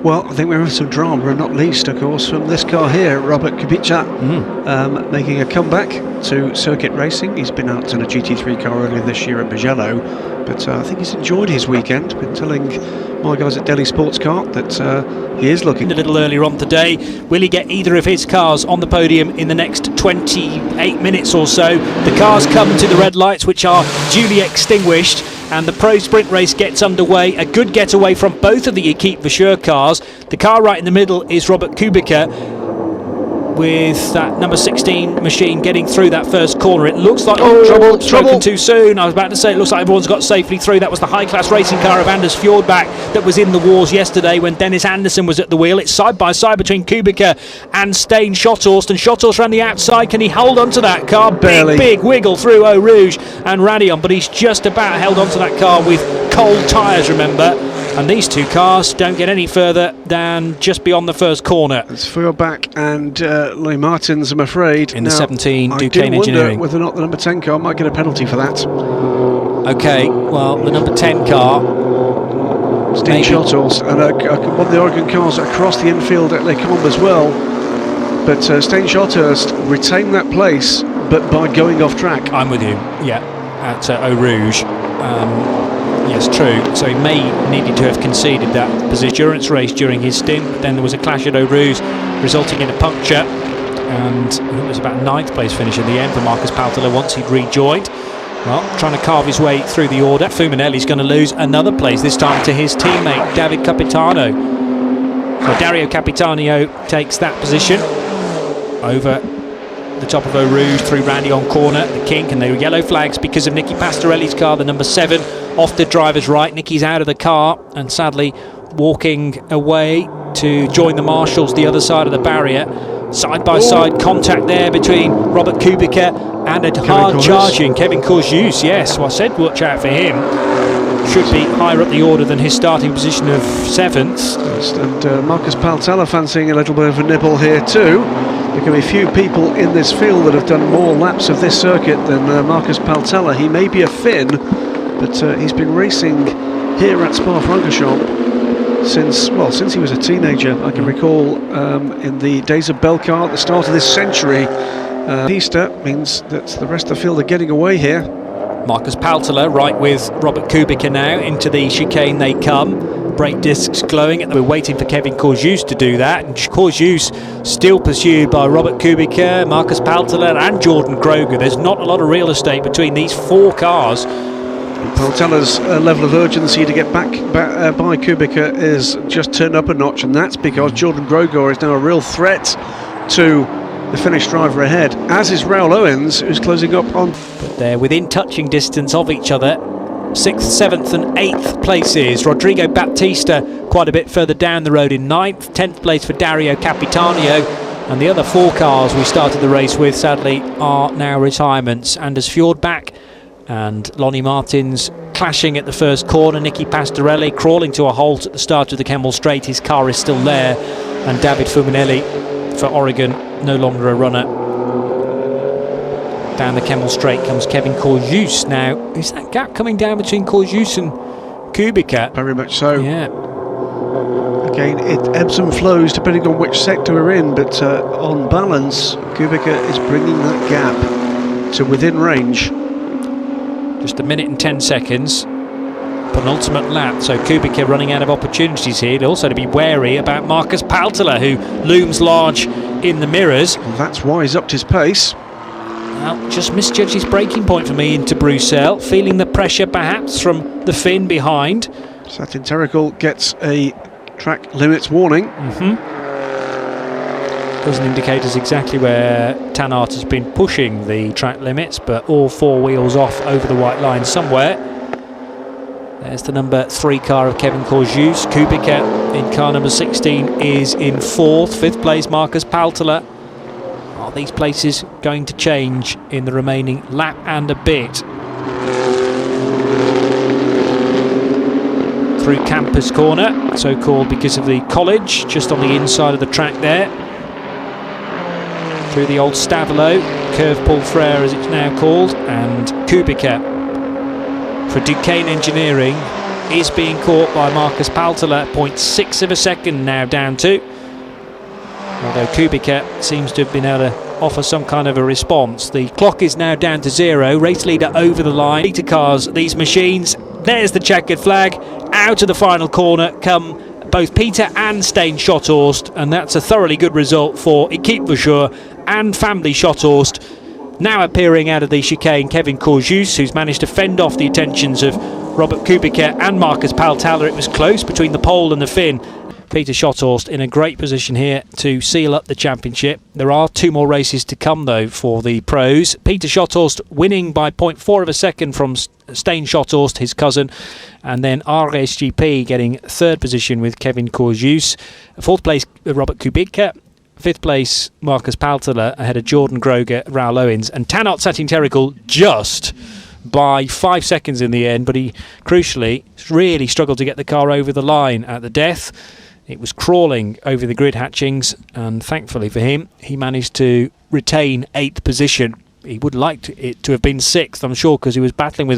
Well, I think we have some drama, and not least, of course, from this car here, Robert Kubica, making a comeback to circuit racing. He's been out in a GT3 car earlier this year at Mugello, but I think he's enjoyed his weekend. Been telling my guys at Delhi Sports Car that he is looking a little earlier on today. Will he get either of his cars on the podium in the next 28 minutes or so? The cars come to the red lights, which are duly extinguished, and the Pro Sprint race gets underway. A good getaway from both of the Equipe Vasseur cars. The car right in the middle is Robert Kubica, with that number 16 machine getting through that first corner. It looks like trouble. Spoken too soon. I was about to say it looks like everyone's got safely through. That was the high-class racing car of Anders Fjordbach that was in the wars yesterday when Dennis Anderson was at the wheel. It's side by side between Kubica and Stein Schotthorst, and Schotthorst around the outside. Can he hold on to that car? Barely. Big wiggle through Eau Rouge and Radion, but he's just about held on to that car with cold tyres, remember. And these two cars don't get any further than just beyond the first corner. It's Fjordbach and Louis Martins, I'm afraid. In the 17 Duquesne Engineering. I wonder whether or not the number 10 car might get a penalty for that. OK, well, the number 10 car... Stein Schotthorst, and one of the Oregon cars across the infield at Les Combes as well. But Stein Schotthorst retained that place, but by going off track. I'm with you, yeah, at Eau Rouge. Yes, true. So he may needed to have conceded that endurance race during his stint. Then there was a clash at Eau Rouge, resulting in a puncture, and it was about a 9th place finish in the end for Marcus Paltela once he'd rejoined. Well, trying to carve his way through the order. Fuminelli's going to lose another place, this time to his teammate David Capitano. So Dario Capitano takes that position over the top of Eau Rouge through Radion corner, the kink, and there were yellow flags because of Nicky Pastorelli's car, the number 7, off the driver's right. Nicky's out of the car and sadly walking away to join the marshals the other side of the barrier. Side by side contact there between Robert Kubica and a hard charging Kevin Courgeus. Yes, well, I said watch out for him. Should be higher up the order than his starting position of 7th. And Marcus Paltela fancying a little bit of a nibble here too. There can be few people in this field that have done more laps of this circuit than Marcus Paltela. He may be a Finn, but he's been racing here at Spa-Francorchamps since he was a teenager. I can recall in the days of Belcar at the start of this century. Pista means that the rest of the field are getting away here. Marcus Paltela right with Robert Kubica now. Into the chicane they come. Brake discs glowing. We're waiting for Kevin Courgeus to do that. And Courgeus still pursued by Robert Kubica, Marcus Paltela and Jordan Groger. There's not a lot of real estate between these 4 cars. Paltela's level of urgency to get back by Kubica is just turned up a notch, and that's because Jordan Groger is now a real threat to the Finnish driver ahead, as is Raoul Owens, who's closing up on. But they're within touching distance of each other. 6th, 7th and 8th places. Rodrigo Baptista quite a bit further down the road in 9th. 10th place for Dario Capitano. And the other 4 cars we started the race with, sadly, are now retirements. Anders Fjordbach and Lonnie Martins clashing at the first corner. Nicky Pastorelli crawling to a halt at the start of the Kemmel Straight. His car is still there. And David Fuminelli for Oregon, no longer a runner. Down the Kemmel Straight comes Kevin Courgeus now. Is that gap coming down between Courgeus and Kubica? Very much so. Yeah. Again, it ebbs and flows depending on which sector we're in, but on balance, Kubica is bringing that gap to within range. Just a minute and 10 seconds. Penultimate lap, so Kubica running out of opportunities here. He'll also to be wary about Marcus Paltela, who looms large in the mirrors. Well, that's why he's upped his pace. Well, just misjudged his braking point for me into Bruxelles, feeling the pressure perhaps from the Finn behind. Satin Terrical gets a track limits warning. Doesn't indicate us exactly where Tanart has been pushing the track limits, but all 4 wheels off over the white line somewhere. There's the number 3 car of Kevin Courgeus. Kubica in car number 16 is in 4th. 5th place Marcus Paltela. Are these places going to change in the remaining lap and a bit? Through Campus Corner, so called because of the college, just on the inside of the track there. Through the old Stavelo, Curve Paul Frere as it's now called, and Kubica for Duquesne Engineering is being caught by Marcus Paltela, 0.6 of a second now down to. Although Kubica seems to have been able to offer some kind of a response. The clock is now down to 0. Race leader over the line. Peter cars, these machines. There's the checkered flag. Out of the final corner come both Peter and Stein Schotthorst, and that's a thoroughly good result for Equipe Voiture and Family Schotthorst. Now appearing out of the chicane, Kevin Courjus, who's managed to fend off the attentions of Robert Kubica and Marcus Paltela. It was close between the pole and the Finn. Peter Schotthorst in a great position here to seal up the championship. There are 2 more races to come though for the pros. Peter Schotthorst winning by 0.4 of a second from Stein Schotthorst, his cousin, and then RSGP getting 3rd position with Kevin Courjus. 4th place Robert Kubica. 5th place Marcus Paltela ahead of Jordan Groger, Raoul Owens, and Tanot Satin-Terrigal just by 5 seconds in the end, but he crucially really struggled to get the car over the line at the death. It was crawling over the grid hatchings, and thankfully for him, he managed to retain 8th position. He would like it to have been 6th, I'm sure, because he was battling with